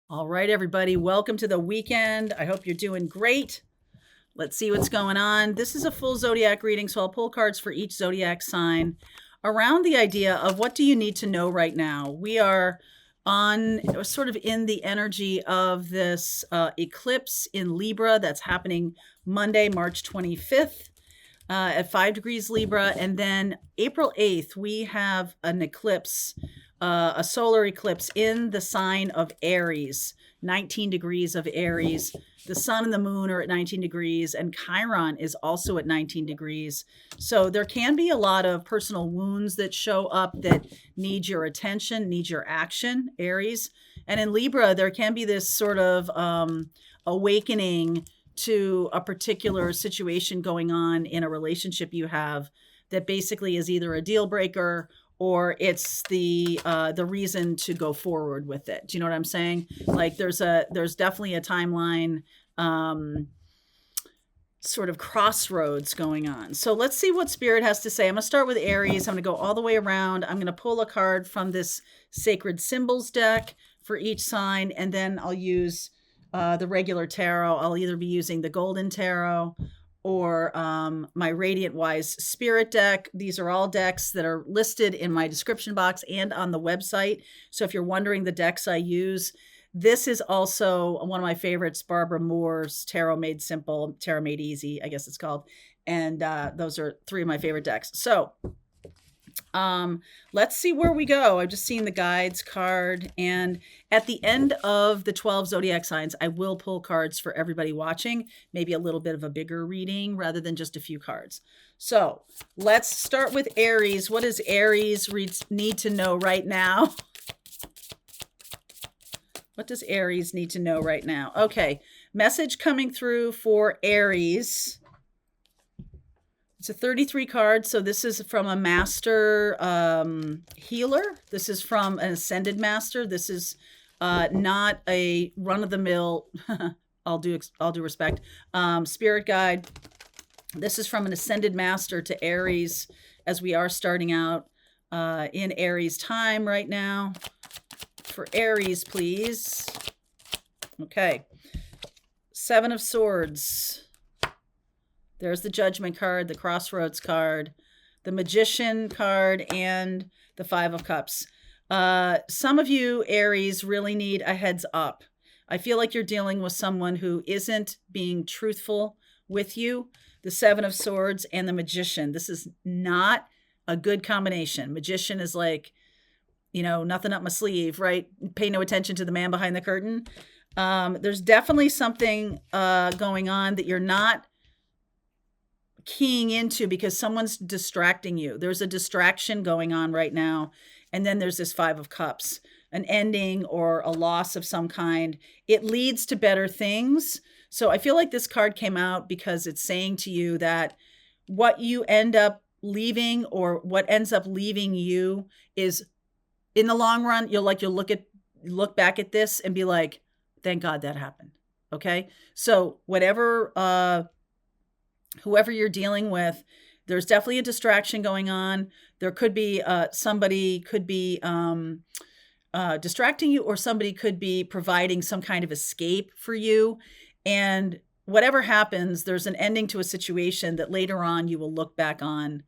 All right, everybody, welcome to the weekend. I hope you're doing great. Let's see what's going on. This is a full zodiac reading, so I'll pull cards for each zodiac sign around the idea of what do you need to know right now. We are on sort of in the energy of this eclipse in Libra that's happening Monday, March 25th. At 5 degrees Libra. And then April 8th, we have an eclipse, a solar eclipse in the sign of Aries, 19 degrees of Aries. The sun and the moon are at 19 degrees, and Chiron is also at 19 degrees. So there can be a lot of personal wounds that show up that need your attention, need your action, Aries. And in Libra, there can be this sort of awakening to a particular situation going on in a relationship you have that basically is either a deal breaker or it's the reason to go forward with it. Do you know what I'm saying? Like there's definitely a timeline sort of crossroads going on. So let's see what Spirit has to say. I'm going to start with Aries. I'm going to go all the way around. I'm going to pull a card from this Sacred Symbols deck for each sign, and then I'll use the regular tarot. I'll either be using the Golden Tarot or my Radiant Wise Spirit deck. These are all decks that are listed in my description box and on the website. So if you're wondering the decks I use, this is also one of my favorites, Barbara Moore's Tarot Made Simple, Tarot Made Easy, I guess it's called. And those are three of my favorite decks. So let's see where we go. I've just seen the guides card, and at the end of the 12 zodiac signs, I will pull cards for everybody watching, maybe a little bit of a bigger reading rather than just a few cards. So let's start with Aries. What does Aries need to know right now? What does Aries need to know right now? Okay, message coming through for Aries. It's a 33 card, so this is from a master healer. This is from an ascended master. This is not a run-of-the-mill, I'll do respect, spirit guide. This is from an ascended master to Aries, as we are starting out in Aries time right now. For Aries, please. Okay. Seven of Swords. There's the Judgment card, the Crossroads card, the Magician card, and the Five of Cups. Some of you, Aries, really need a heads up. I feel like you're dealing with someone who isn't being truthful with you. The Seven of Swords and the Magician. This is not a good combination. Magician is like, nothing up my sleeve, right? Pay no attention to the man behind the curtain. There's definitely something going on that you're not keying into because someone's distracting you. There's a distraction going on right now. And then there's this Five of Cups, an ending or a loss of some kind. It leads to better things. So I feel like this card came out because it's saying to you that what you end up leaving or what ends up leaving you is, in the long run, you'll look back at this and be like, thank God that happened. Okay. So whoever you're dealing with, there's definitely a distraction going on. There could be somebody could be distracting you, or somebody could be providing some kind of escape for you. And whatever happens, there's an ending to a situation that later on you will look back on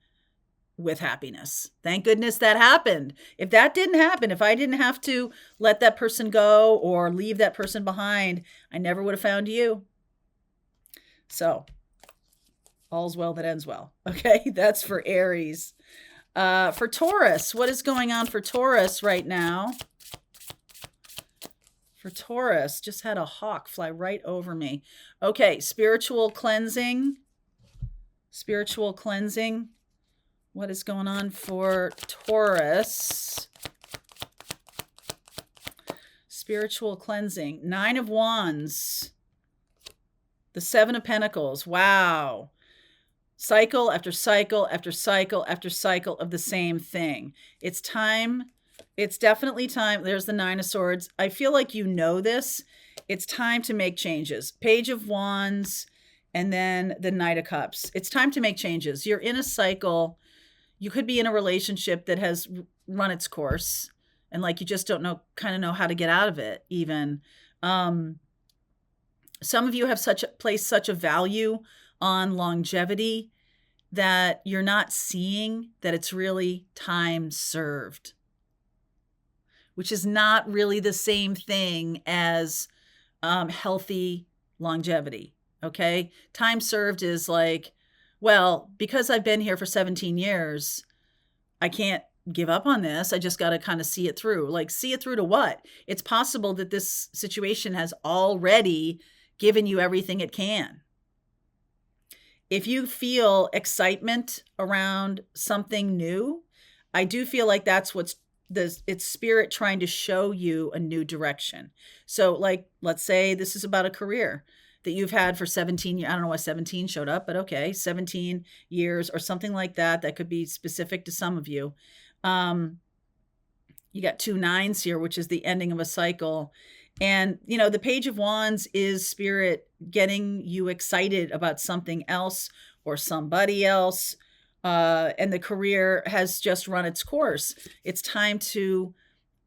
with happiness. Thank goodness that happened. If that didn't happen, if I didn't have to let that person go or leave that person behind, I never would have found you. So all's well that ends well. Okay, that's for Aries. For Taurus, what is going on for Taurus right now? For Taurus, just had a hawk fly right over me. Okay, spiritual cleansing. Spiritual cleansing. What is going on for Taurus? Spiritual cleansing. Nine of Wands. The Seven of Pentacles. Wow. Cycle after cycle after cycle after cycle of the same thing. It's time. It's definitely time. There's the Nine of Swords. I feel like you know this. It's time to make changes. Page of Wands and then the Knight of Cups. It's time to make changes. You're in a cycle. You could be in a relationship that has run its course and like you just don't know how to get out of it even. Some of you have placed such a value on longevity that you're not seeing that it's really time served, which is not really the same thing as healthy longevity. Okay. Time served is like, well, because I've been here for 17 years, I can't give up on this. I just got to kind of see it through. Like, see it through to what? It's possible that this situation has already given you everything it can. If you feel excitement around something new, I do feel like that's it's spirit trying to show you a new direction. So like, let's say this is about a career that you've had for 17 years. I don't know why 17 showed up, but okay, 17 years or something like that. That could be specific to some of you. You got 2 9s here, which is the ending of a cycle. And, the Page of Wands is spirit getting you excited about something else or somebody else. And the career has just run its course. It's time to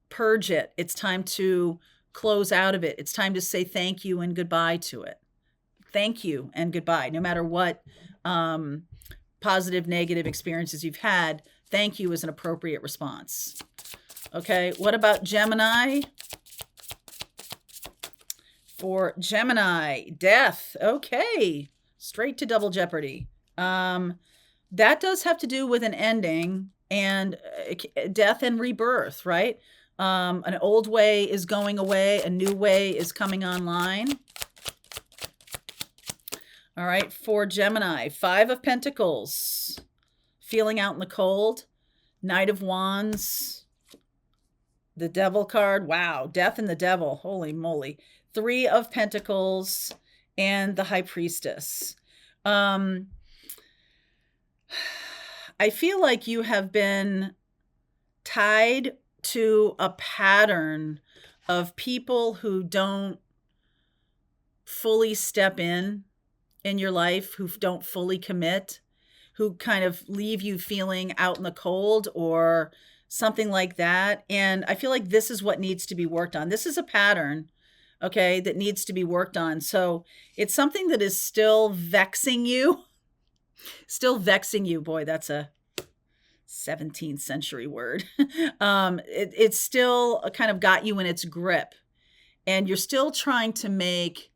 purge it. It's time to close out of it. It's time to say thank you and goodbye to it. Thank you and goodbye. No matter what positive, negative experiences you've had, thank you is an appropriate response. Okay, what about Gemini? For Gemini, death. Okay, straight to double jeopardy. That does have to do with an ending and death and rebirth, right? An old way is going away. A new way is coming online. All right, for Gemini, 5 of Pentacles, feeling out in the cold, Knight of Wands, the Devil card. Wow, death and the Devil. Holy moly. 3 of Pentacles and the High Priestess. I feel like you have been tied to a pattern of people who don't fully step in your life, who don't fully commit, who kind of leave you feeling out in the cold or something like that. And I feel like this is what needs to be worked on. This is a pattern, okay, that needs to be worked on. So it's something that is still vexing you. Still vexing you. Boy, that's a 17th century word. It's still kind of got you in its grip. And you're still trying to make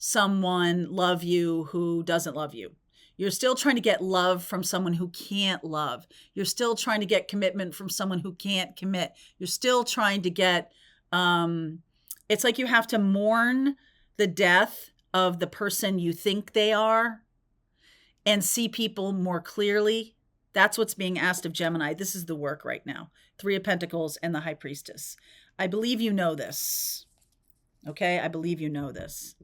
someone love you who doesn't love you. You're still trying to get love from someone who can't love. You're still trying to get commitment from someone who can't commit. You're still trying to get, it's like you have to mourn the death of the person you think they are and see people more clearly. That's what's being asked of Gemini. This is the work right now. 3 of Pentacles and the High Priestess. I believe you know this. Okay, I believe you know this.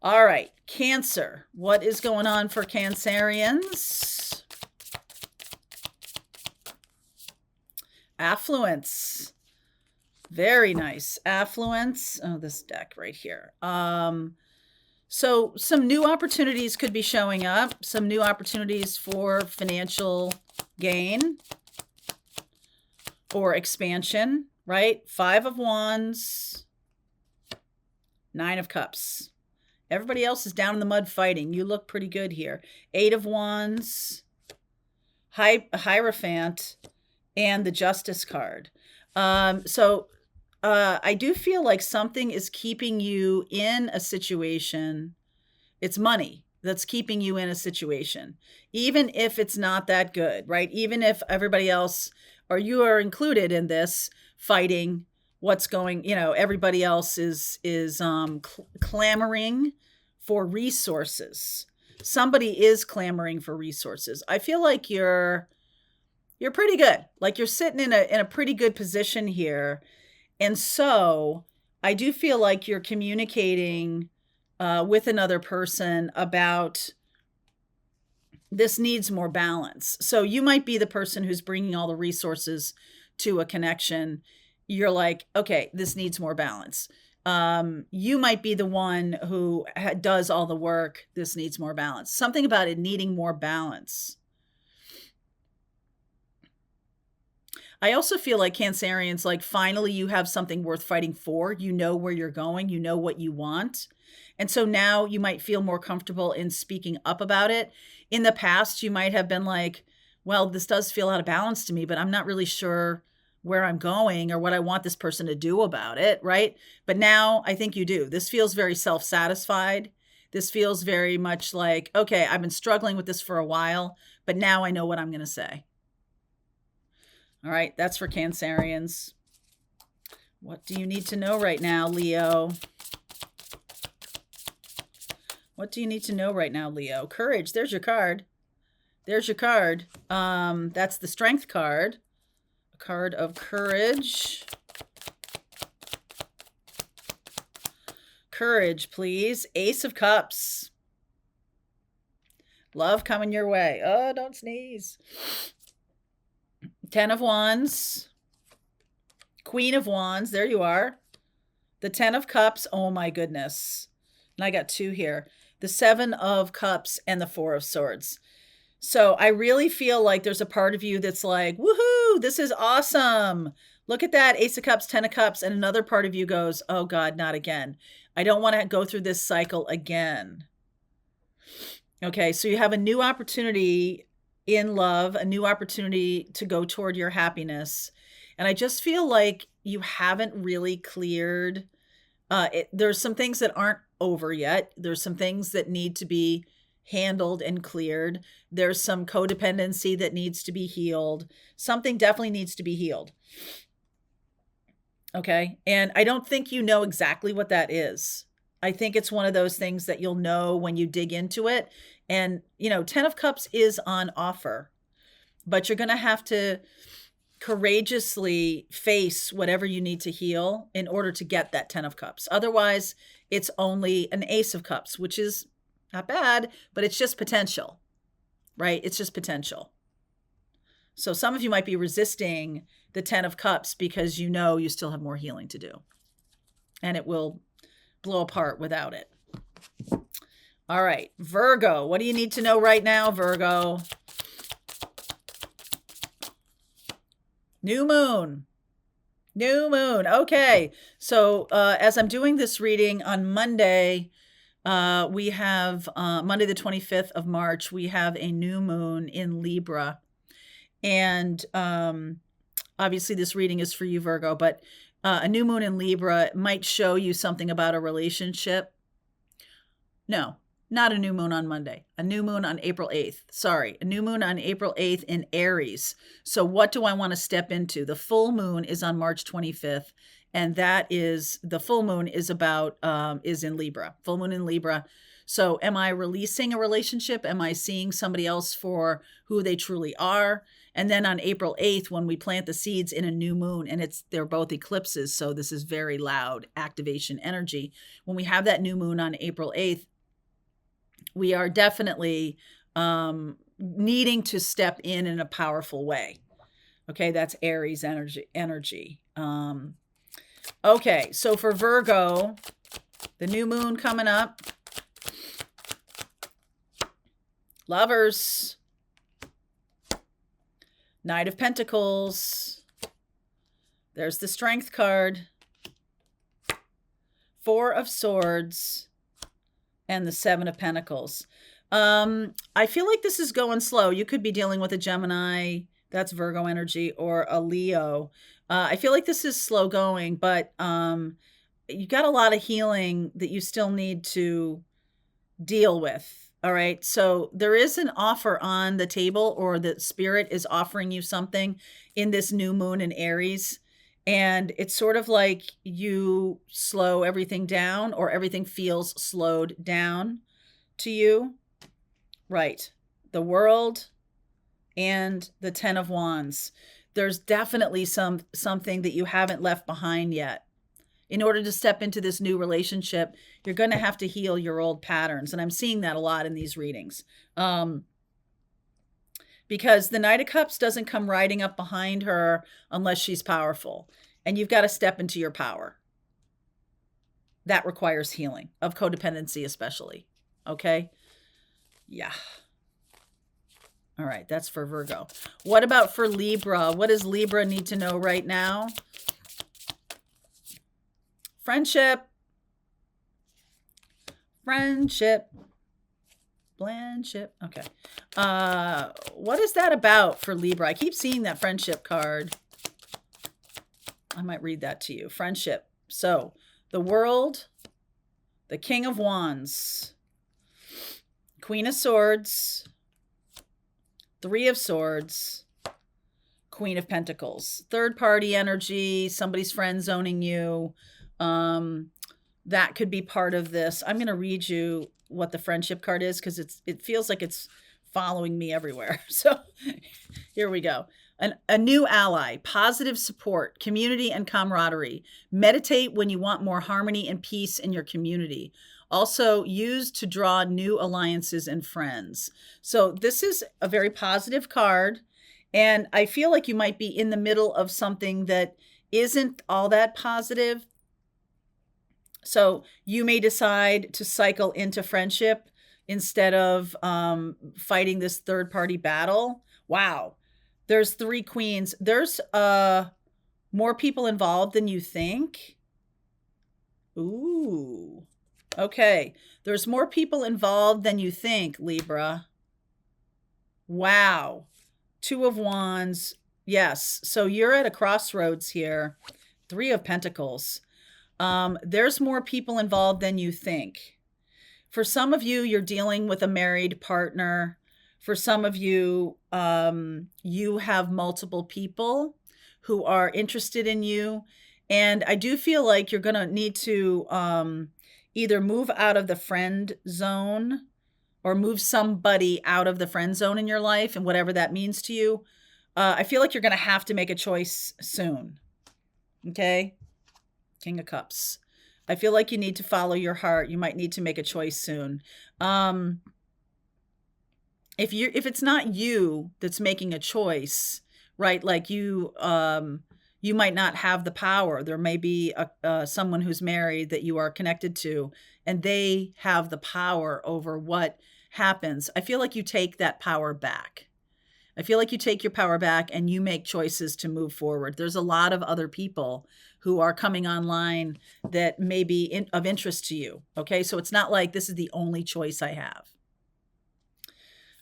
All right, Cancer. What is going on for Cancerians? Affluence. Very nice. Affluence. Oh, this deck right here. So some new opportunities could be showing up. Some new opportunities for financial gain or expansion, right? 5 of Wands, 9 of Cups. Everybody else is down in the mud fighting. You look pretty good here. 8 of Wands, Hierophant, and the Justice card. I do feel like something is keeping you in a situation. It's money that's keeping you in a situation, even if it's not that good, right? Even if everybody else, or you are included in this fighting what's going, everybody else is clamoring for resources. Somebody is clamoring for resources. I feel like you're pretty good. Like you're sitting in a pretty good position here. And so I do feel like you're communicating with another person about this needs more balance. So you might be the person who's bringing all the resources to a connection. You're like, okay, this needs more balance. You might be the one who does all the work. This needs more balance. Something about it needing more balance. I also feel like Cancerians, like finally you have something worth fighting for. You know where you're going. You know what you want. And so now you might feel more comfortable in speaking up about it. In the past, you might have been like, well, this does feel out of balance to me, but I'm not really sure where I'm going or what I want this person to do about it, right? But now I think you do. This feels very self-satisfied. This feels very much like, okay, I've been struggling with this for a while, but now I know what I'm going to say. All right, that's for Cancerians. What do you need to know right now, Leo? What do you need to know right now, Leo? Courage. There's your card. There's your card. That's the Strength card. A card of courage. Courage, please. Ace of Cups. Love coming your way. Oh, don't sneeze. 10 of Wands. Queen of Wands. There you are. The 10 of Cups. Oh, my goodness. And I got 2 here. The 7 of Cups and the 4 of Swords. So I really feel like there's a part of you that's like, woohoo, this is awesome. Look at that, Ace of Cups, 10 of Cups. And another part of you goes, oh God, not again. I don't want to go through this cycle again. Okay, so you have a new opportunity in love, a new opportunity to go toward your happiness. And I just feel like you haven't really cleared. There's some things that aren't over yet. There's some things that need to be handled and cleared. There's some codependency that needs to be healed. Something definitely needs to be healed. Okay. And I don't think you know exactly what that is. I think it's one of those things that you'll know when you dig into it. And, 10 of Cups is on offer, but you're going to have to courageously face whatever you need to heal in order to get that 10 of Cups. Otherwise, it's only an Ace of Cups, which is not bad, but it's just potential, right? It's just potential. So some of you might be resisting the 10 of Cups because you still have more healing to do. And it will blow apart without it. All right, Virgo, what do you need to know right now, Virgo? New moon. New moon. Okay. So as I'm doing this reading on Monday, we have Monday, the 25th of March, we have a new moon in Libra. And obviously this reading is for you, Virgo, but a new moon in Libra might show you something about a relationship. No, not a new moon on Monday, a new moon on April 8th. Sorry, a new moon on April 8th in Aries. So what do I want to step into? The full moon is on March 25th. And the full moon is in Libra, full moon in Libra. So am I releasing a relationship? Am I seeing somebody else for who they truly are? And then on April 8th, when we plant the seeds in a new moon, and they're both eclipses, so this is very loud activation energy. When we have that new moon on April 8th, we are definitely needing to step in a powerful way. Okay, that's Aries energy. Okay, so for Virgo, the new moon coming up. Lovers. Knight of Pentacles. There's the Strength card. 4 of Swords. And the 7 of Pentacles. I feel like this is going slow. You could be dealing with a Gemini. That's Virgo energy, or a Leo. I feel like this is slow going, but you got a lot of healing that you still need to deal with. All right. So there is an offer on the table, or the spirit is offering you something in this new moon in Aries. And it's sort of like you slow everything down, or everything feels slowed down to you. Right. The World and the 10 of Wands. There's definitely something that you haven't left behind yet. In order to step into this new relationship, you're going to have to heal your old patterns. And I'm seeing that a lot in these readings. Because the Knight of Cups doesn't come riding up behind her unless she's powerful. And you've got to step into your power. That requires healing, of codependency especially. Okay? Yeah. All right, that's for Virgo. What about for Libra? What does Libra need to know right now? Friendship. Friendship. Blandship. Okay. What is that about for Libra? I keep seeing that friendship card. I might read that to you. Friendship. So, the World, the King of Wands, Queen of Swords, Three of Swords, Queen of Pentacles. Third party energy, somebody's friend zoning you. That could be part of this. I'm going to read you what the friendship card is because it feels like it's following me everywhere. So here we go. A new ally, positive support, community and camaraderie. Meditate when you want more harmony and peace in your community. Also used to draw new alliances and friends. So this is a very positive card. And I feel like you might be in the middle of something that isn't all that positive. So you may decide to cycle into friendship instead of fighting this third party battle. Wow. There's 3 queens. There's more people involved than you think. Ooh. Okay. There's more people involved than you think, Libra. Wow. 2 of Wands. Yes. So you're at a crossroads here. 3 of Pentacles. There's more people involved than you think. For some of you, you're dealing with a married partner. For some of you, you have multiple people who are interested in you. And I do feel like you're going to need to either move out of the friend zone or move somebody out of the friend zone in your life, and whatever that means to you. I feel like you're going to have to make a choice soon. Okay? King of Cups. I feel like you need to follow your heart. You might need to make a choice soon. If it's not you that's making a choice, right? Like you might not have the power. There may be someone who's married that you are connected to, and they have the power over what happens. I feel like you take that power back. I feel like you take your power back and you make choices to move forward. There's a lot of other people who are coming online that may be of interest to you. Okay, so it's not like this is the only choice I have.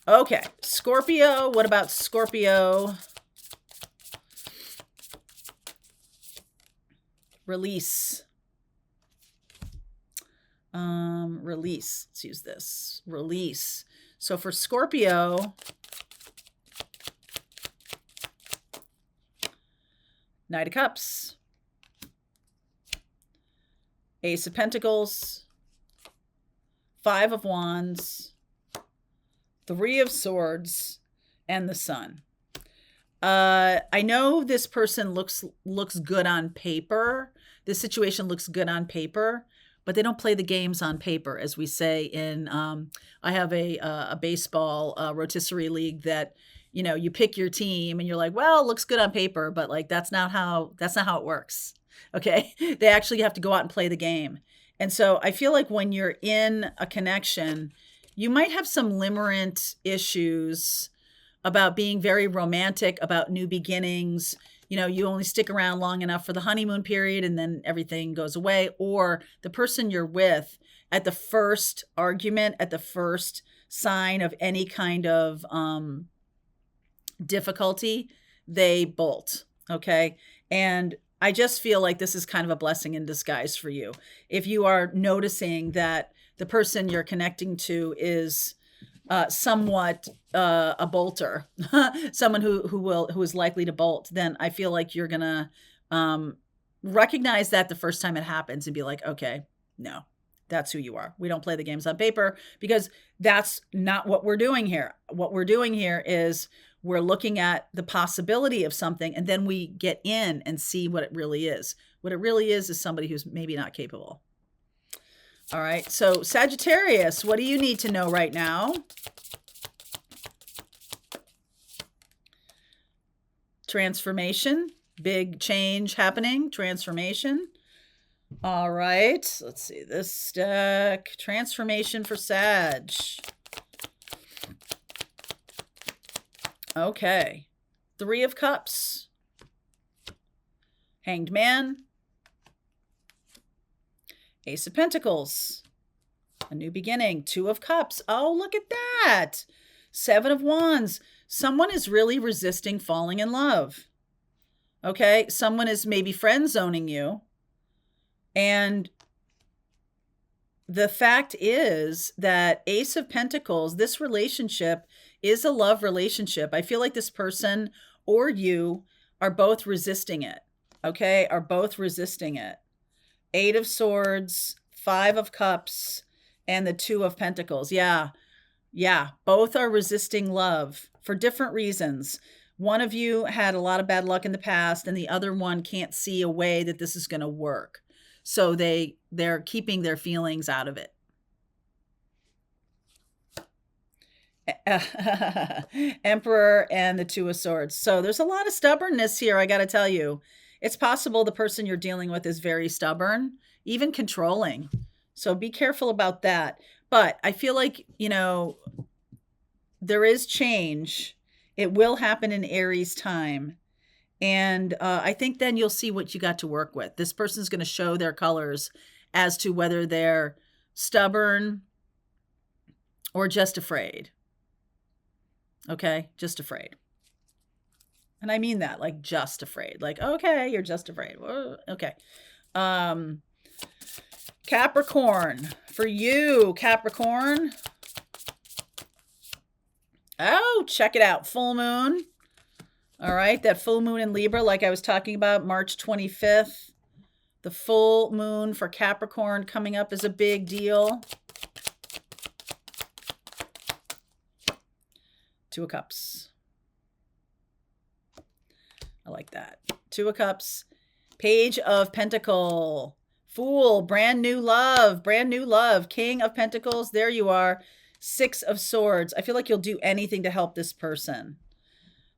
Okay, Scorpio. What about Scorpio? Release. Release. Let's use this. Release. So for Scorpio, Knight of Cups, Ace of Pentacles, 5 of Wands, 3 of Swords, and the Sun. I know this person looks good on paper. This situation looks good on paper, but they don't play the games on paper, as we say in. I have a baseball rotisserie league that, you know, you pick your team and you're like, well, it looks good on paper, but like that's not how it works. Okay, they actually have to go out and play the game. And so I feel like when you're in a connection, you might have some limerent issues about being very romantic, about new beginnings. You know, you only stick around long enough for the honeymoon period and then everything goes away. Or the person you're with, at the first argument, at the first sign of any kind of difficulty, they bolt. Okay. And I just feel like this is kind of a blessing in disguise for you. If you are noticing that the person you're connecting to is somewhat a bolter, someone who is likely to bolt, then I feel like you're gonna recognize that the first time it happens and be like, okay, no, that's who you are. We don't play the games on paper, because that's not what we're doing here. What we're doing here is we're looking at the possibility of something, and then we get in and see what it really is. What it really is somebody who's maybe not capable. All right. So Sagittarius, what do you need to know right now? Transformation, big change happening, transformation. All right. Let's see this deck. Transformation for Sag. Okay. 3 of Cups. Hanged Man. Ace of Pentacles. A new beginning. 2 of Cups. Oh, look at that. 7 of Wands. Someone is really resisting falling in love. Okay. Someone is maybe friend zoning you. And the fact is that Ace of Pentacles, this relationship is a love relationship. I feel like this person or you are both resisting it. Okay. Are both resisting it. 8 of Swords, 5 of Cups, and the 2 of Pentacles. Yeah. Yeah. Both are resisting love for different reasons. One of you had a lot of bad luck in the past, and the other one can't see a way that this is going to work. So they're keeping their feelings out of it. Emperor and the 2 of Swords. So there's a lot of stubbornness here, I got to tell you. It's possible the person you're dealing with is very stubborn, even controlling. So be careful about that. But I feel like, there is change. It will happen in Aries time. And I think then you'll see what you got to work with. This person's going to show their colors as to whether they're stubborn or just afraid. Okay, just afraid. And I mean that, like just afraid. Like, okay, you're just afraid. Okay. Capricorn. For you, Capricorn. Oh, check it out. Full moon. All right, that full moon in Libra, like I was talking about, March 25th. The full moon for Capricorn coming up is a big deal. 2 of Cups. I like that. 2 of Cups. Page of Pentacle. Fool. Brand new love. Brand new love. King of Pentacles. There you are. 6 of Swords. I feel like you'll do anything to help this person.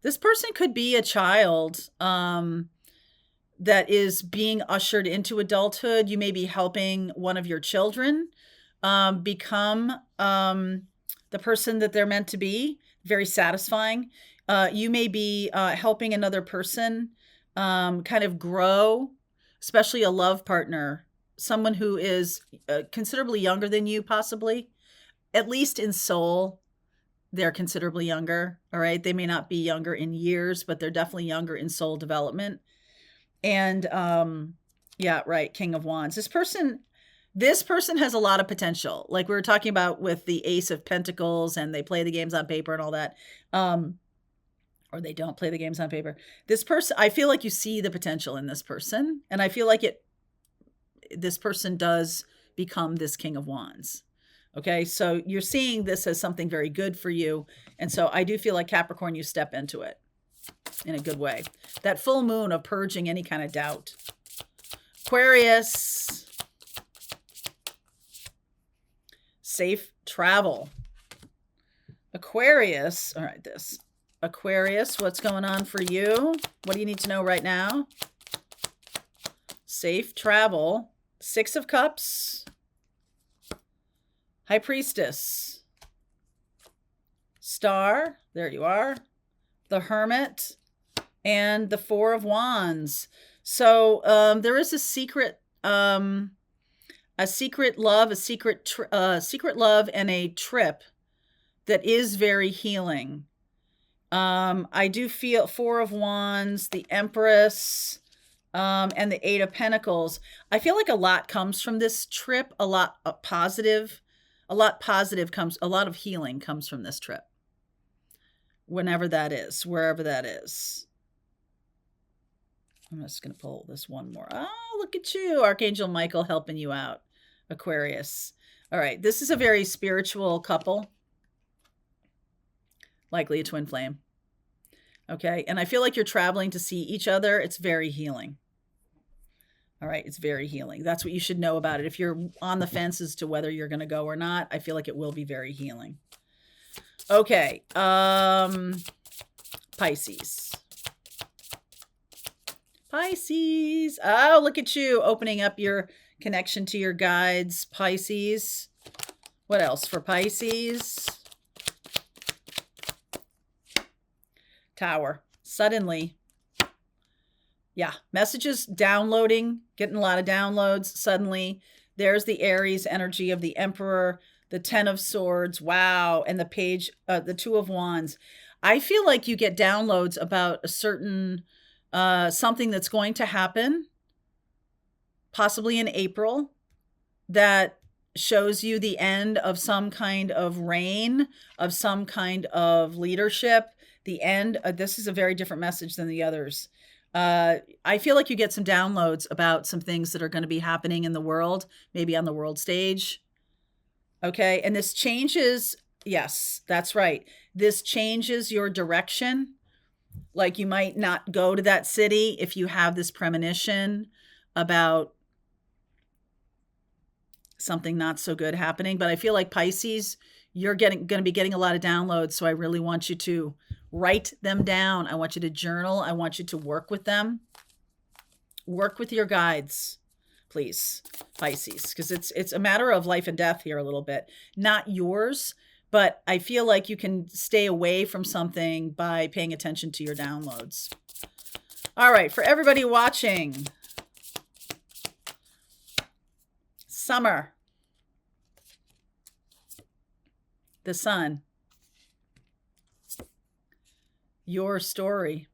This person could be a child that is being ushered into adulthood. You may be helping one of your children become the person that they're meant to be. Very satisfying. You may be helping another person kind of grow, especially a love partner, someone who is considerably younger than you, possibly, at least in soul. They're considerably younger. All right. They may not be younger in years, but they're definitely younger in soul development. And yeah, right. King of Wands. This person has a lot of potential. Like we were talking about with the Ace of Pentacles, and they play the games on paper and all that. Or they don't play the games on paper. This person, I feel like you see the potential in this person. And I feel like this person does become this King of Wands. Okay, so you're seeing this as something very good for you. And so I do feel like Capricorn, you step into it in a good way. That full moon of purging any kind of doubt. Aquarius. Safe travel. Aquarius. All right, this. Aquarius, what's going on for you? What do you need to know right now? Safe travel. 6 of Cups. High Priestess. Star. There you are. The Hermit. And the 4 of Wands. So there is a secret love, a secret love, and a trip that is very healing. I do feel 4 of Wands, the Empress, and the 8 of Pentacles. I feel like a lot comes from this trip, a lot of healing comes from this trip. Whenever that is, wherever that is. I'm just going to pull this one more. Oh, look at you. Archangel Michael helping you out. Aquarius. All right. This is a very spiritual couple. Likely a twin flame. Okay. And I feel like you're traveling to see each other. It's very healing. All right. It's very healing. That's what you should know about it. If you're on the fence as to whether you're going to go or not, I feel like it will be very healing. Okay. Pisces. Pisces. Oh, look at you opening up your connection to your guides. Pisces. What else for Pisces? Tower. Suddenly. Yeah. Messages downloading, getting a lot of downloads. Suddenly, there's the Aries energy of the Emperor, the 10 of Swords. Wow. And the page, the 2 of Wands. I feel like you get downloads about a certain, something that's going to happen, possibly in April, that shows you the end of some kind of reign, of some kind of leadership, the end. This is a very different message than the others. I feel like you get some downloads about some things that are going to be happening in the world, maybe on the world stage. Okay. And this changes. Yes, that's right. This changes your direction. Like you might not go to that city if you have this premonition about something not so good happening. But I feel like Pisces, you're going to be getting a lot of downloads. So I really want you to write them down. I want you to journal. I want you to work with them. Work with your guides, please, Pisces, because it's a matter of life and death here a little bit. Not yours, but I feel like you can stay away from something by paying attention to your downloads. All right, for everybody watching, summer, the sun, your story,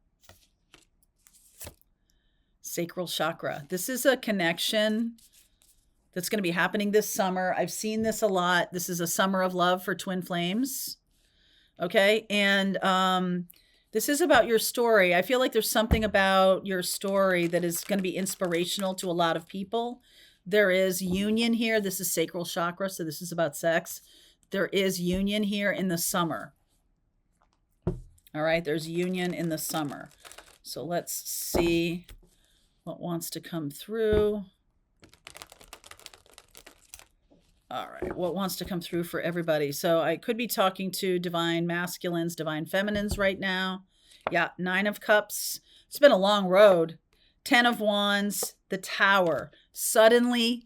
sacral chakra. This is a connection that's going to be happening this summer. I've seen this a lot. This is a summer of love for twin flames. Okay. And this is about your story. I feel like there's something about your story that is going to be inspirational to a lot of people. There is union here. This is sacral chakra. So this is about sex. There is union here in the summer. All right. There's union in the summer. So let's see what wants to come through. All right. What wants to come through for everybody? So I could be talking to divine masculines, divine feminines right now. Yeah. 9 of Cups. It's been a long road. 10 of Wands, the Tower. Suddenly.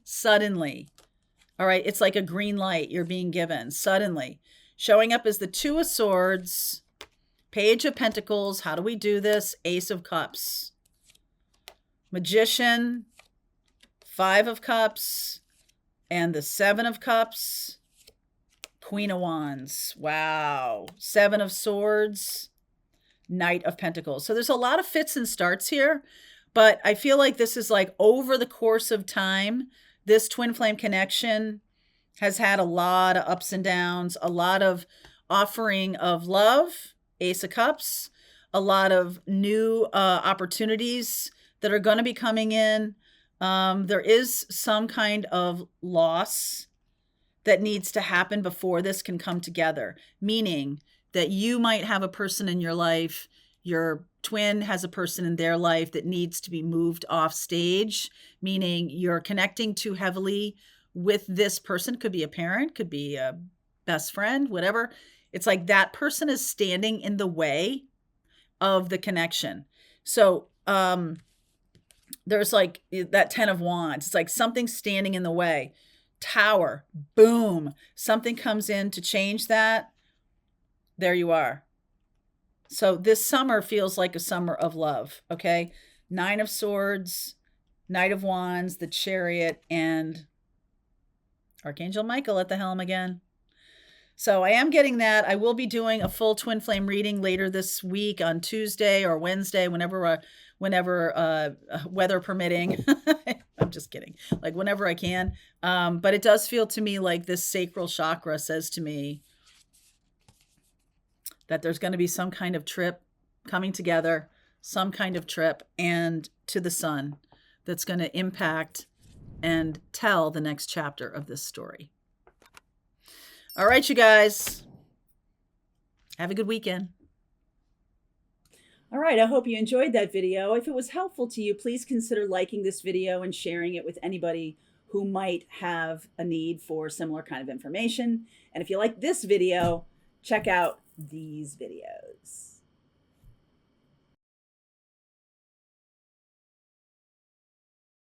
All right. It's like a green light you're being given suddenly. Showing up as the 2 of Swords, Page of Pentacles. How do we do this? Ace of Cups. Magician, 5 of Cups, and the 7 of Cups. Queen of Wands. Wow. 7 of Swords, Knight of Pentacles. So there's a lot of fits and starts here, but I feel like this is like over the course of time, this twin flame connection has had a lot of ups and downs, a lot of offering of love, Ace of Cups, a lot of new opportunities that are going to be coming in. There is some kind of loss that needs to happen before this can come together, meaning that you might have a person in your life, your twin has a person in their life that needs to be moved off stage, meaning you're connecting too heavily with this person. Could be a parent, could be a best friend, whatever. It's like that person is standing in the way of the connection. So there's like that 10 of Wands. It's like something standing in the way. Tower, boom. Something comes in to change that. There you are. So this summer feels like a summer of love, okay? 9 of Swords, Knight of Wands, the Chariot, and Archangel Michael at the helm again. So I am getting that. I will be doing a full twin flame reading later this week on Tuesday or Wednesday, whenever weather permitting. I'm just kidding. Like whenever I can. But it does feel to me like this sacral chakra says to me that there's going to be some kind of trip coming together, some kind of trip, and to the sun that's going to impact and tell the next chapter of this story. All right, you guys. Have a good weekend. All right, I hope you enjoyed that video. If it was helpful to you, please consider liking this video and sharing it with anybody who might have a need for similar kind of information. And if you like this video, check out these videos.